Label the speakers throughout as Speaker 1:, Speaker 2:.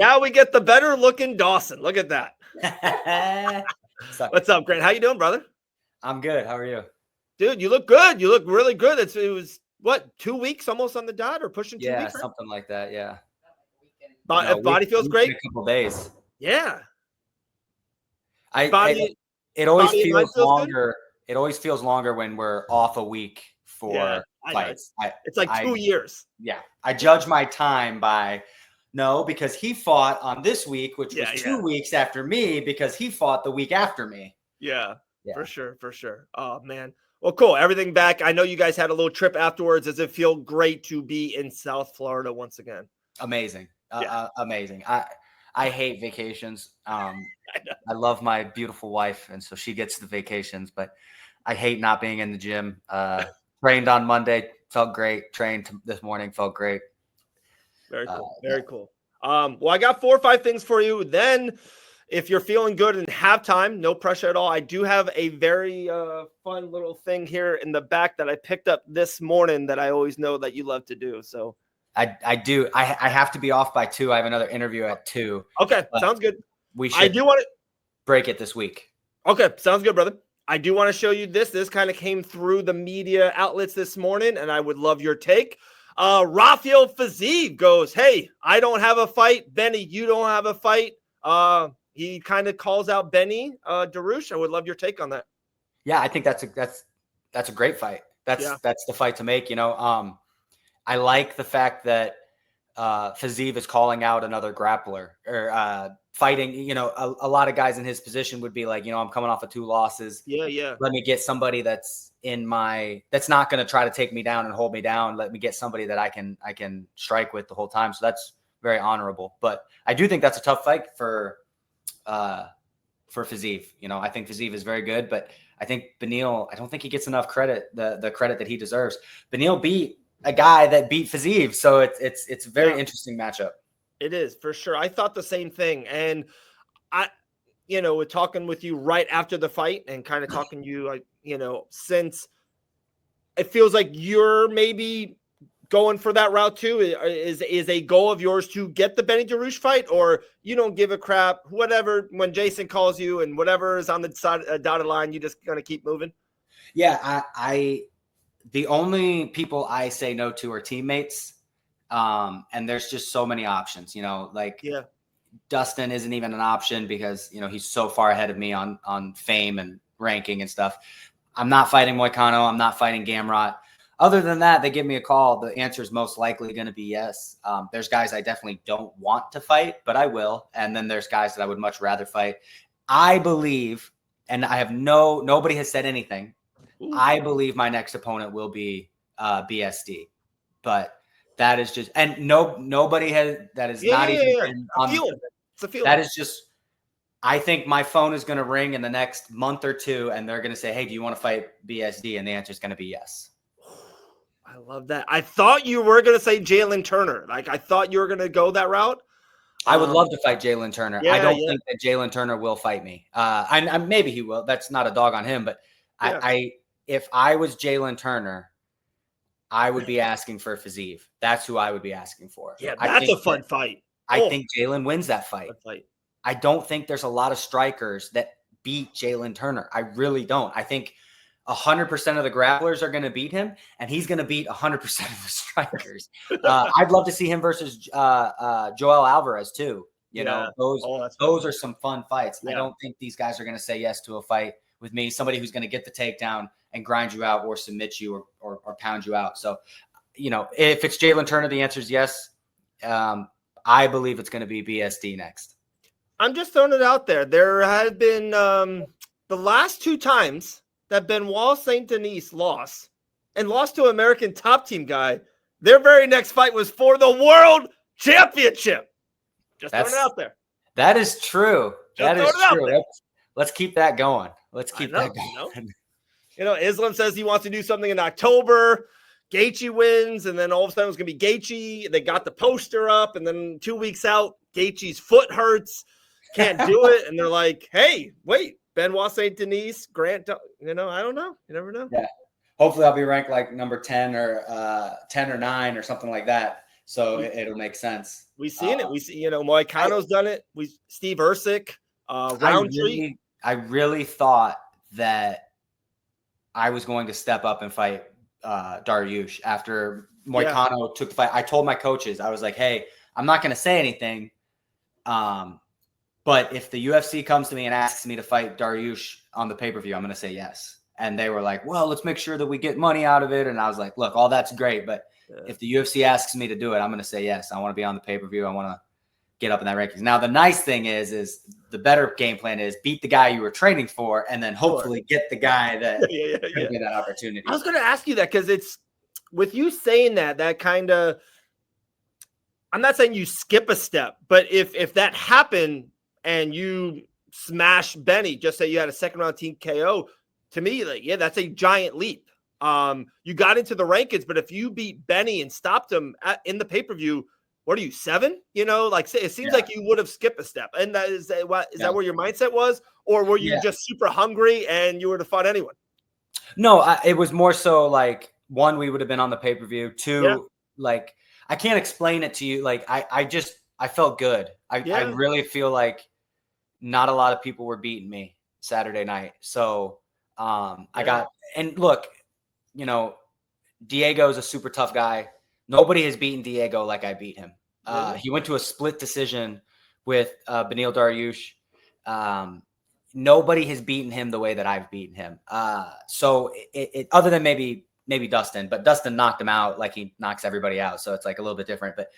Speaker 1: Now we get the better looking Dawson. Look at that. What's up, Grant? How you doing, brother?
Speaker 2: I'm good. How are you?
Speaker 1: Dude, you look good. You look really good. It was, what, 2 weeks almost on the dot or pushing 2 weeks?
Speaker 2: Yeah, something like that, yeah.
Speaker 1: Body feels great?
Speaker 2: A couple days.
Speaker 1: Yeah.
Speaker 2: It always feels longer.
Speaker 1: Good?
Speaker 2: It always feels longer when we're off a week for fights.
Speaker 1: It's like 2 years.
Speaker 2: Yeah. I judge my time by because he fought on this week, which was 2 weeks after me because he fought the week after me.
Speaker 1: Yeah. For sure. Oh, man. Well, cool. Everything back. I know you guys had a little trip afterwards. Does it feel great to be in South Florida once again?
Speaker 2: Amazing. Amazing. I hate vacations. I love my beautiful wife, and so she gets the vacations, but I hate not being in the gym. Trained on Monday, felt great. Trained this morning, felt great.
Speaker 1: Very cool. Very cool. Well, I got 4 or 5 things for you. Then if you're feeling good and have time, no pressure at all, I do have a very fun little thing here in the back that I picked up this morning that I always know that you love to do. So
Speaker 2: I do. I have to be off by 2. I have another interview at 2.
Speaker 1: Okay, sounds good.
Speaker 2: I do want to break it this week.
Speaker 1: Okay, sounds good, brother. I do want to show you this. This kind of came through the media outlets this morning, and I would love your take. Rafael Fiziev goes, "Hey, I don't have a fight. Benny, you don't have a fight." He kind of calls out Benny Darush. I would love your take on that.
Speaker 2: Yeah, I think that's a great fight. That's the fight to make. I like the fact that Fiziev is calling out another grappler or fighting. A lot of guys in his position would be like, I'm coming off of 2 losses.
Speaker 1: Yeah.
Speaker 2: Let me get somebody that's not going to try to take me down and hold me down. Let me get somebody that I can strike with the whole time. So that's very honorable. But I do think that's a tough fight for Fiziev. I think Fiziev is very good, but I think Beneil, I don't think he gets enough credit, the credit that he deserves. Beneil beat a guy that beat Fiziev, so it's a very interesting matchup.
Speaker 1: It is, for sure. I thought the same thing, and with talking with you right after the fight and kind of talking to you, since it feels like you're maybe going for that route too, is a goal of yours to get the Benny Darush fight, or you don't give a crap, whatever, when Jason calls you and whatever is on the side, dotted line, you just gonna keep moving?
Speaker 2: Yeah, the only people I say no to are teammates, and there's just so many options. Dustin isn't even an option because he's so far ahead of me on fame and ranking and stuff. I'm not fighting Moicano. I'm not fighting Gamrot. Other than that, they give me a call. The answer is most likely going to be yes. There's guys I definitely don't want to fight, but I will. And then there's guys that I would much rather fight. I believe, and I have nobody has said anything. Ooh. I believe my next opponent will be BSD, but that is just, and nobody has, that is not even on.
Speaker 1: It's a feeling.
Speaker 2: That is just, I think my phone is going to ring in the next month or 2 and they're going to say, "Hey, do you want to fight BSD?" And the answer is going to be yes.
Speaker 1: I love that. I thought you were going to say Jalen Turner. I thought you were going to go that route.
Speaker 2: I would love to fight Jalen Turner. I don't think that Jalen Turner will fight me. Maybe he will. That's not a dog on him. But if I was Jalen Turner, I would be asking for Fiziev. That's who I would be asking for.
Speaker 1: Yeah, that's a fun fight.
Speaker 2: I think Jalen wins that fight. I don't think there's a lot of strikers that beat Jalen Turner. I really don't. I think 100% of the grapplers are going to beat him, and he's going to beat 100% of the strikers. I'd love to see him versus Joel Alvarez too. Those are some fun fights. Yeah. I don't think these guys are going to say yes to a fight with me, somebody who's going to get the takedown and grind you out or submit you or pound you out. So, if it's Jalen Turner, the answer is yes. I believe it's going to be BSD next.
Speaker 1: I'm just throwing it out there. There had been the last 2 times that Benoit Saint Dennis lost to an American top team guy. Their very next fight was for the world championship. Just throwing it out there.
Speaker 2: That is true. That is true. Let's keep that going. Let's keep that going.
Speaker 1: Islam says he wants to do something in October. Gaethje wins, and then all of a sudden it's going to be Gaethje. They got the poster up, and then 2 weeks out, Gaethje's foot hurts. Can't do it. And they're like, "Hey, wait, Benoit Saint Dennis, Grant, I don't know. You never know."
Speaker 2: Yeah. Hopefully I'll be ranked like number 10 or 9 or something like that. So it'll make sense.
Speaker 1: We've seen it. We see, Moicano's done it. Steve Ersic, Roundtree.
Speaker 2: I really thought that I was going to step up and fight Dariush after Moicano took the fight. I told my coaches, I was like, hey, I'm not going to say anything. But if the UFC comes to me and asks me to fight Dariush on the pay-per-view, I'm going to say yes. And they were like, well, let's make sure that we get money out of it. And I was like, look, all that's great. But if the UFC asks me to do it, I'm going to say yes. I want to be on the pay-per-view. I want to get up in that rankings. Now, the nice thing is the better game plan is beat the guy you were training for and then hopefully get the guy that could get that opportunity.
Speaker 1: I was going to ask you that because it's with you saying that kind of, I'm not saying you skip a step, but if that happened and you smash Benny, just say you had a second round team KO, to me, that's a giant leap. You got into the rankings, but if you beat Benny and stopped him in the pay-per-view, what are you, 7? It seems like you would have skipped a step. And is that where your mindset was? Or were you just super hungry and you would have fought anyone?
Speaker 2: No, it was more so like, 1, we would have been on the pay-per-view. 2, like, I can't explain it to you. Like, I felt good. I really feel like not a lot of people were beating me Saturday night. So I got, and look, Diego's a super tough guy. Nobody has beaten Diego like I beat him. He went to a split decision with Beneil Dariush. Nobody has beaten him the way that I've beaten him. So it other than maybe Dustin, but Dustin knocked him out like he knocks everybody out. So it's like a little bit different, but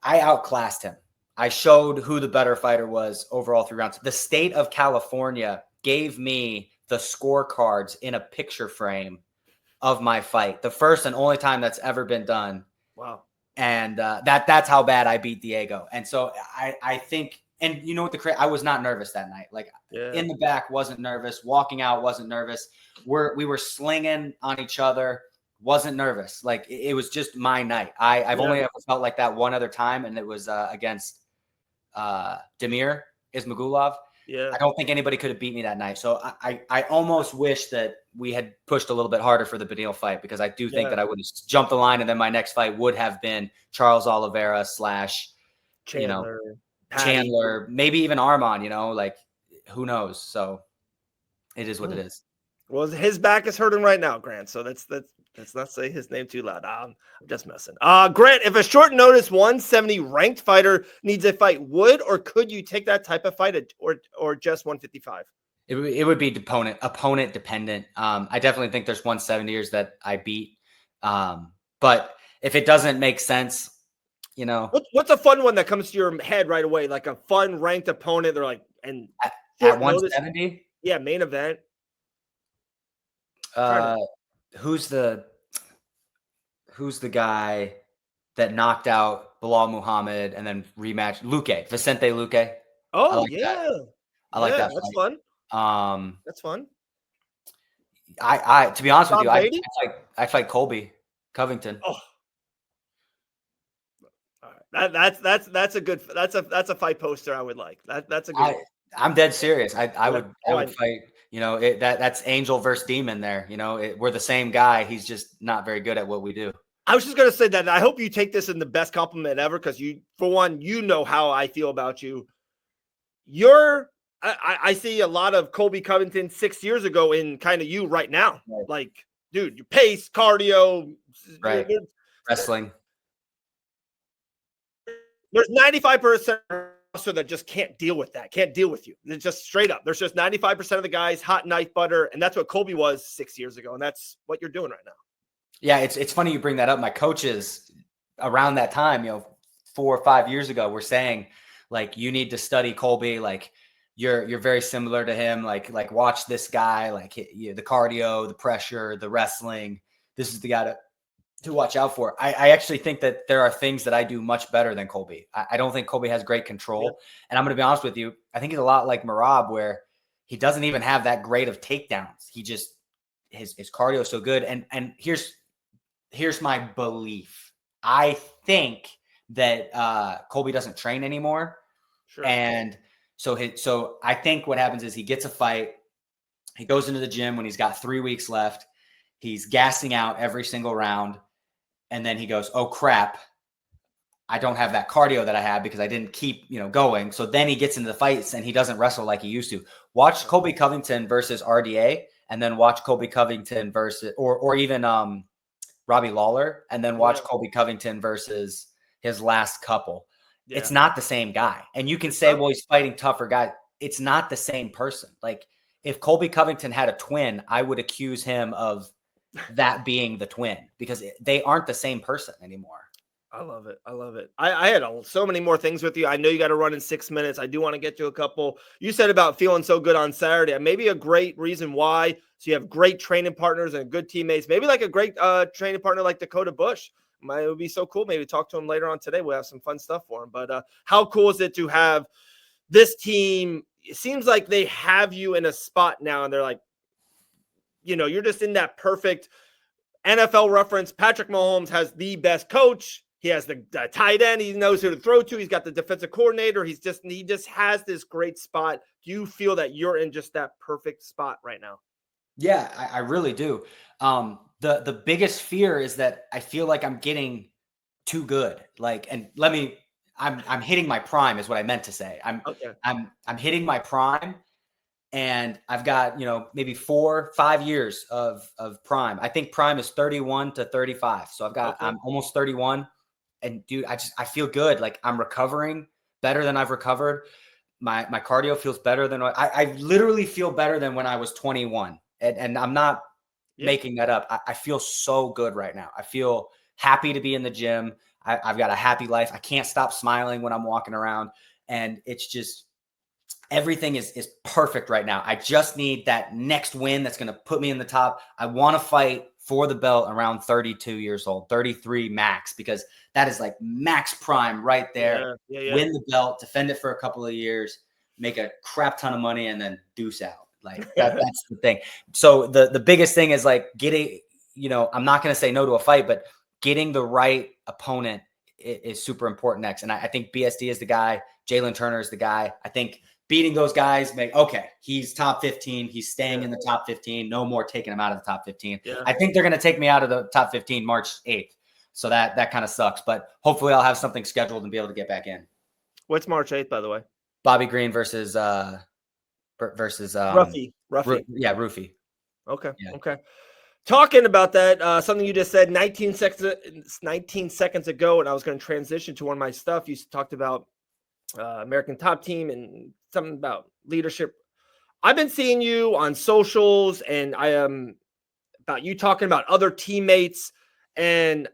Speaker 2: I outclassed him. I showed who the better fighter was overall 3 rounds. The state of California gave me the scorecards in a picture frame of my fight. The first and only time that's ever been done.
Speaker 1: Wow.
Speaker 2: And that's how bad I beat Diego. And so I think, and you know what, I was not nervous that night. Like in the back, wasn't nervous. Walking out, wasn't nervous. We were slinging on each other. Wasn't nervous. Like it was just my night. I've only ever felt like that one other time, and it was against Damir Ismagulov.
Speaker 1: Yeah.
Speaker 2: I don't think anybody could have beat me that night. So I almost wish that we had pushed a little bit harder for the Beneil fight, because I do think that I would have jumped the line, and then my next fight would have been Charles Oliveira / Chandler, maybe even Arman, like who knows? So it is what it is.
Speaker 1: Well, his back is hurting right now, Grant. So let's not say his name too loud. I'm just messing. Grant, if a short notice 170 ranked fighter needs a fight, would or could you take that type of fight or just 155?
Speaker 2: It would be opponent dependent. I definitely think there's 170ers that I beat. But if it doesn't make sense,
Speaker 1: what's a fun one that comes to your head right away? Like a fun ranked opponent. They're like, and
Speaker 2: at 170?
Speaker 1: Yeah, main event.
Speaker 2: Who's the guy that knocked out Bilal Muhammad and then rematched Vicente Luque?
Speaker 1: Oh,
Speaker 2: I like that.
Speaker 1: That's
Speaker 2: fight.
Speaker 1: Fun. That's fun.
Speaker 2: I to be honest with you, I fight Colby Covington.
Speaker 1: Oh. All right. That's a fight poster I would like. That's a good one.
Speaker 2: I'm dead serious. I would fight. That's angel versus demon there. We're the same guy. He's just not very good at what we do.
Speaker 1: I was just going to say that I hope you take this in the best compliment ever, because for one, how I feel about you. I see a lot of Colby Covington 6 years ago in kind of you right now. Right. Like, dude, your pace, cardio,
Speaker 2: right? Wrestling.
Speaker 1: There's 95% that just can't deal with that, can't deal with you. It's just straight up. There's just 95% of the guys, hot knife butter, and that's what Colby was 6 years ago, and that's what you're doing right now.
Speaker 2: Yeah, it's funny you bring that up. My coaches around that time, 4 or 5 years ago, were saying, like, you need to study Colby. Like, you're very similar to him. Like watch this guy. Like the cardio, the pressure, the wrestling. This is the guy to watch out for. I actually think that there are things that I do much better than Colby. I don't think Colby has great control. Yeah. And I'm going to be honest with you. I think he's a lot like Merab, where he doesn't even have that great of takedowns. He just, his cardio is so good. And here's my belief. I think that Colby doesn't train anymore.
Speaker 1: Sure.
Speaker 2: And so I think what happens is he gets a fight. He goes into the gym when he's got 3 weeks left. He's gassing out every single round. And then he goes, oh, crap. I don't have that cardio that I had because I didn't keep, going. So then he gets into the fights and he doesn't wrestle like he used to. Watch Colby Covington versus RDA, and then watch Colby Covington versus, or even Robbie Lawler, and then watch Colby Covington versus his last couple. Yeah. It's not the same guy. And you can say, well, he's fighting tougher guys. It's not the same person. Like, if Colby Covington had a twin, I would accuse him of that being the twin, because they aren't the same person anymore.
Speaker 1: I love it. I love it. I had so many more things with you. I know you got to run in 6 minutes. I do want to get to a couple. You said about feeling so good on Saturday. Maybe a great reason why. So you have great training partners and good teammates. Maybe like a great training partner like Dakota Bush. It would be so cool. Maybe talk to him later on today. We'll have some fun stuff for him. But how cool is it to have this team? It seems like they have you in a spot now, and they're like, you're just in that perfect NFL reference. Patrick Mahomes has the best coach. He has the tight end. He knows who to throw to. He's got the defensive coordinator. He just has this great spot. Do you feel that you're in just that perfect spot right now?
Speaker 2: Yeah, I really do. The biggest fear is that I feel like I'm getting too good. I'm hitting my prime is what I meant to say. I'm hitting my prime, and I've got, maybe 4-5 years of prime. I think prime is 31 to 35. So I'm almost 31. And dude, I feel good. Like, I'm recovering better than I've recovered. My cardio feels better than I literally feel better than when I was 21. And I'm not making that up. I feel so good right now. I feel happy to be in the gym. I've got a happy life. I can't stop smiling when I'm walking around. And it's just, everything is perfect right now. I just need that next win that's going to put me in the top. I want to fight for the belt around 32 years old, 33 max, because that is like max prime right there. Yeah. Win the belt, defend it for a couple of years, make a crap ton of money, and then deuce out. Like that's the thing. So the biggest thing is like getting, I'm not going to say no to a fight, but getting the right opponent is super important next. And I think BSD is the guy. Jalen Turner is the guy. I think beating those guys, he's top 15. He's staying in the top 15. No more taking him out of the top 15. Yeah. I think they're going to take me out of the top 15 March 8th. So that kind of sucks. But hopefully I'll have something scheduled and be able to get back in.
Speaker 1: What's March 8th, by the way?
Speaker 2: Bobby Green versus
Speaker 1: Ruffy.
Speaker 2: Roofy.
Speaker 1: Okay. Yeah. Okay. Talking about that, something you just said 19 seconds ago, and I was going to transition to one of my stuff. You talked about American Top Team and something about leadership. I've been seeing you on socials, and I am about you talking about other teammates. And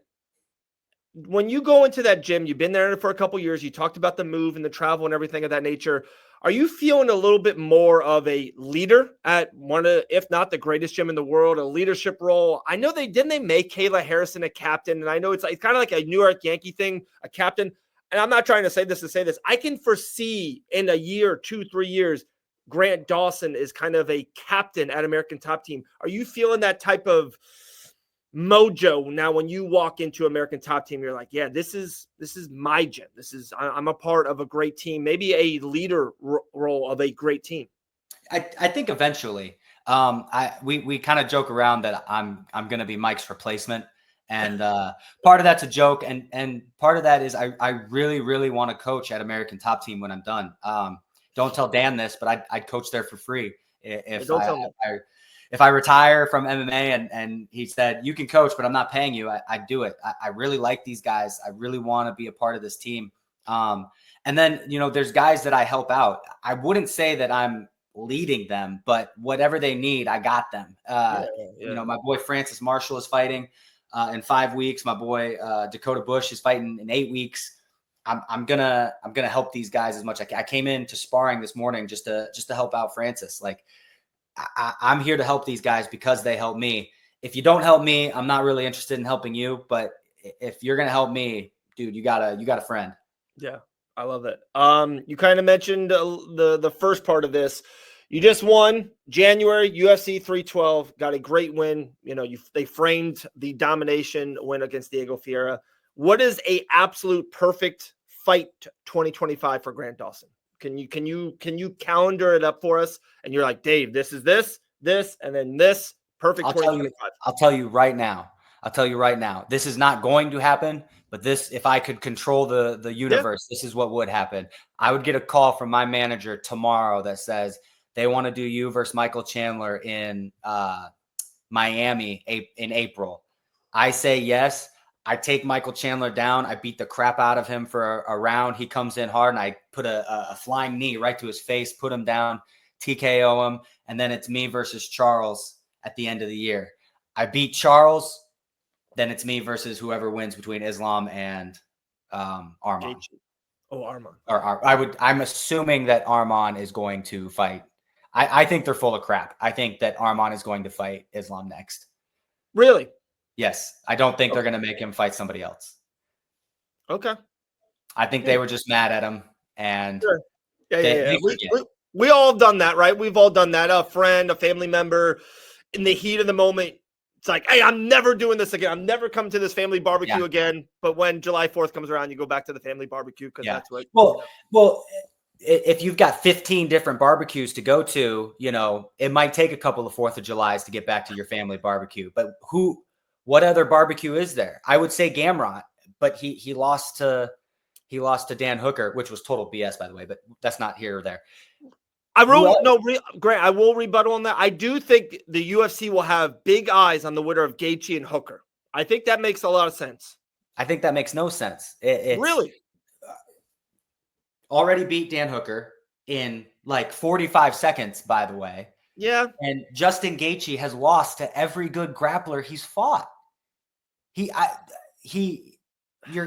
Speaker 1: when you go into that gym, you've been there for a couple of years. You talked about the move and the travel and everything of that nature. Are you feeling a little bit more of a leader at one of, if not the greatest gym in the world, a leadership role? I know they make Kayla Harrison a captain, and I know it's kind of like a New York Yankee thing, a captain. And I'm not trying to say this to say this. I can foresee in a year, 2-3 years, Grant Dawson is kind of a captain at American Top Team. Are you feeling that type of mojo now when you walk into American Top Team? You're like, yeah, this is my gym. I'm a part of a great team, maybe a leader role of a great team.
Speaker 2: I think eventually, we kind of joke around that I'm going to be Mike's replacement. And part of that's a joke. And part of that is I really, really want to coach at American Top Team when I'm done. Don't tell Dan this, but I'd coach there for free if I retire from MMA and he said, you can coach, but I'm not paying you, I'd do it. I really like these guys. I really want to be a part of this team. And then, there's guys that I help out. I wouldn't say that I'm leading them, but whatever they need, I got them. My boy Francis Marshall is fighting in 5 weeks. My boy Dakota Bush is fighting in 8 weeks. I'm gonna help these guys as much. I came into sparring this morning just to help out Francis. Like, I'm here to help these guys because they help me. If you don't help me, I'm not really interested in helping you. But if you're gonna help me, dude, you got a friend.
Speaker 1: Yeah, I love it. You kind of mentioned the first part of this. You just won January UFC 312. Got a great win. They framed the domination win against Diego Ferreira. What is a absolute perfect fight 2025 for Grant Dawson? Can you calendar it up for us? And you're like, Dave, this is this, and then this perfect 2025.
Speaker 2: I'll tell you right now. This is not going to happen But this, if I could control the universe, this is what would happen. I would get a call from my manager tomorrow that says they want to do you versus Michael Chandler in Miami in April. I say yes. I take Michael Chandler down. I beat the crap out of him for a round. He comes in hard, and I put a flying knee right to his face, put him down, TKO him, and then it's me versus Charles at the end of the year. I beat Charles, then it's me versus whoever wins between Islam and Arman.
Speaker 1: Oh, Arman.
Speaker 2: I'm assuming that Arman is going to fight. I think they're full of crap. I think that Arman is going to fight Islam next.
Speaker 1: Really?
Speaker 2: Yes. I don't think they're going to make him fight somebody else.
Speaker 1: Okay.
Speaker 2: I think they were just mad at him. And
Speaker 1: sure. We all have done that, right? We've all done that. A friend, a family member, in the heat of the moment, it's like, hey, I'm never doing this again. I'm never coming to this family barbecue again. But when July 4th comes around, you go back to the family barbecue because that's what.
Speaker 2: Well, if you've got 15 different barbecues to go to, it might take a couple of 4th of Julys to get back to your family barbecue. But what other barbecue is there? I would say Gamrot, but he lost to Dan Hooker, which was total BS, by the way. But that's not here or there.
Speaker 1: Grant, I will rebuttal on that. I do think the UFC will have big eyes on the winner of Gaethje and Hooker. I think that makes a lot of sense.
Speaker 2: I think that makes no sense. It's
Speaker 1: really
Speaker 2: already beat Dan Hooker in like 45 seconds, by the way.
Speaker 1: Yeah.
Speaker 2: And Justin Gaethje has lost to every good grappler he's fought. You're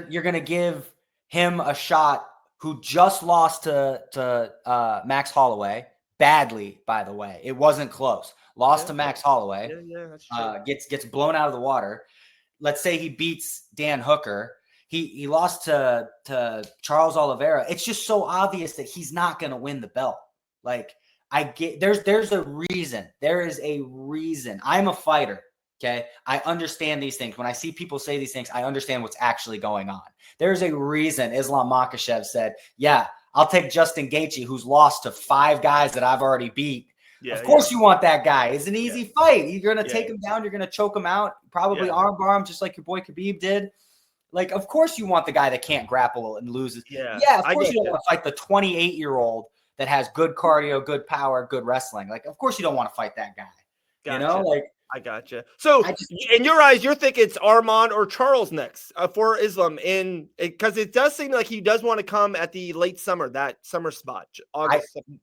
Speaker 2: going to give him a shot who just lost to Max Holloway badly, by the way. It wasn't close. Lost to Max Holloway.
Speaker 1: Yeah, that's true.
Speaker 2: Gets blown out of the water. Let's say he beats Dan Hooker. He lost to Charles Oliveira. It's just so obvious that he's not going to win the belt. Like, there's a reason. There is a reason. I'm a fighter. Okay. I understand these things. When I see people say these things, I understand what's actually going on. There's a reason Islam Makhachev said, yeah, I'll take Justin Gaethje, who's lost to 5 guys that I've already beat. Yeah, of course you want that guy. It's an easy fight. You're going to take him down. You're going to choke him out. Probably armbar him just like your boy Khabib did. Like, of course you want the guy that can't grapple and loses. Yeah, of course you don't want to fight the 28-year-old that has good cardio, good power, good wrestling. Like, of course you don't want to fight that guy. Gotcha.
Speaker 1: I gotcha. So, in your eyes, you're thinking it's Arman or Charles next for Islam, because it does seem like he does want to come at the late summer, that summer spot.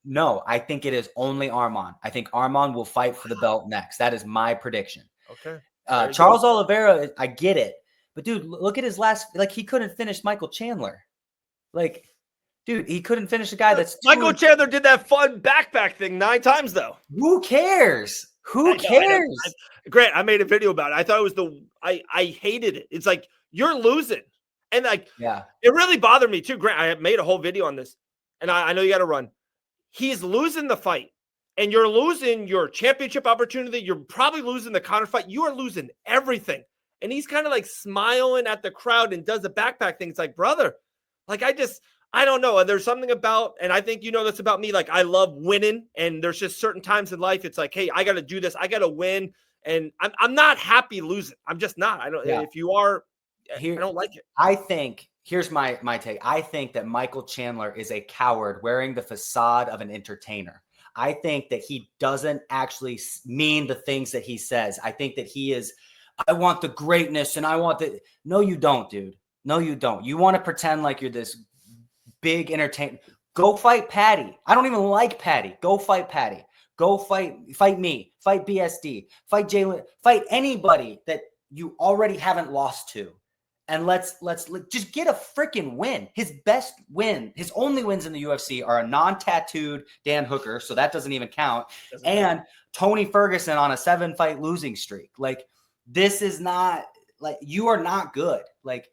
Speaker 2: No, I think it is only Arman. I think Arman will fight for the belt next. That is my prediction.
Speaker 1: Okay.
Speaker 2: Charles Oliveira, I get it, but dude, look at his last. Like, he couldn't finish Michael Chandler. Like, dude, he couldn't finish a guy that's
Speaker 1: Michael Chandler did that fun backpack thing 9 times though.
Speaker 2: Who cares? Who cares?
Speaker 1: Grant, I made a video about it. I thought it was I hated it. It's like, you're losing. And it really bothered me too. Grant, I made a whole video on this. And I know you got to run. He's losing the fight. And you're losing your championship opportunity. You're probably losing the counter fight. You are losing everything. And he's kind of like smiling at the crowd and does the backpack thing. It's like, brother, like, I don't know. There's something about, and I think that's about me. Like, I love winning, and there's just certain times in life. It's like, hey, I got to do this. I got to win, and I'm not happy losing. I'm just not. I don't. Yeah. If you are, I don't like it.
Speaker 2: I think here's my take. I think that Michael Chandler is a coward wearing the facade of an entertainer. I think that he doesn't actually mean the things that he says. I think that he is. I want the greatness, and I want the. No, you don't, dude. No, you don't. You want to pretend like you're this big entertainment. Go fight Patty. I don't even like Patty. Go fight Patty. Go fight me. Fight BSD. Fight Jalen. Fight anybody that you already haven't lost to. And let's just get a freaking win. His best win, his only wins in the UFC are a non-tattooed Dan Hooker, so that doesn't even count, and Tony Ferguson on a 7-fight losing streak. Like, this is not, like, you are not good. Like,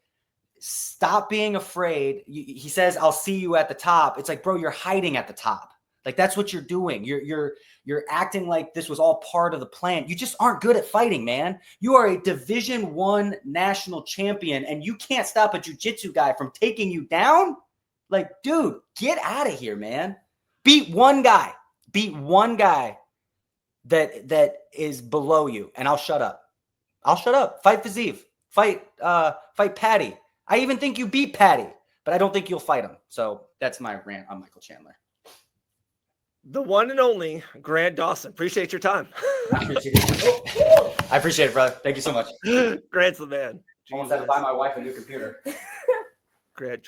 Speaker 2: stop being afraid. He says, I'll see you at the top. It's like, bro, you're hiding at the top. Like, that's what you're doing. You're acting like this was all part of the plan. You just aren't good at fighting, man. You are a Division I national champion, and you can't stop a jiu-jitsu guy from taking you down. Like, dude, get out of here, man. Beat one guy. Beat one guy that is below you, and I'll shut up. Fight Fiziev. Fight Patty. I even think you beat Patty, but I don't think you'll fight him. So that's my rant on Michael Chandler.
Speaker 1: The one and only Grant Dawson. Appreciate your time.
Speaker 2: I appreciate it, brother. Thank you so much.
Speaker 1: Grant's the man.
Speaker 2: Almost had to buy my wife a new computer.
Speaker 1: Grant.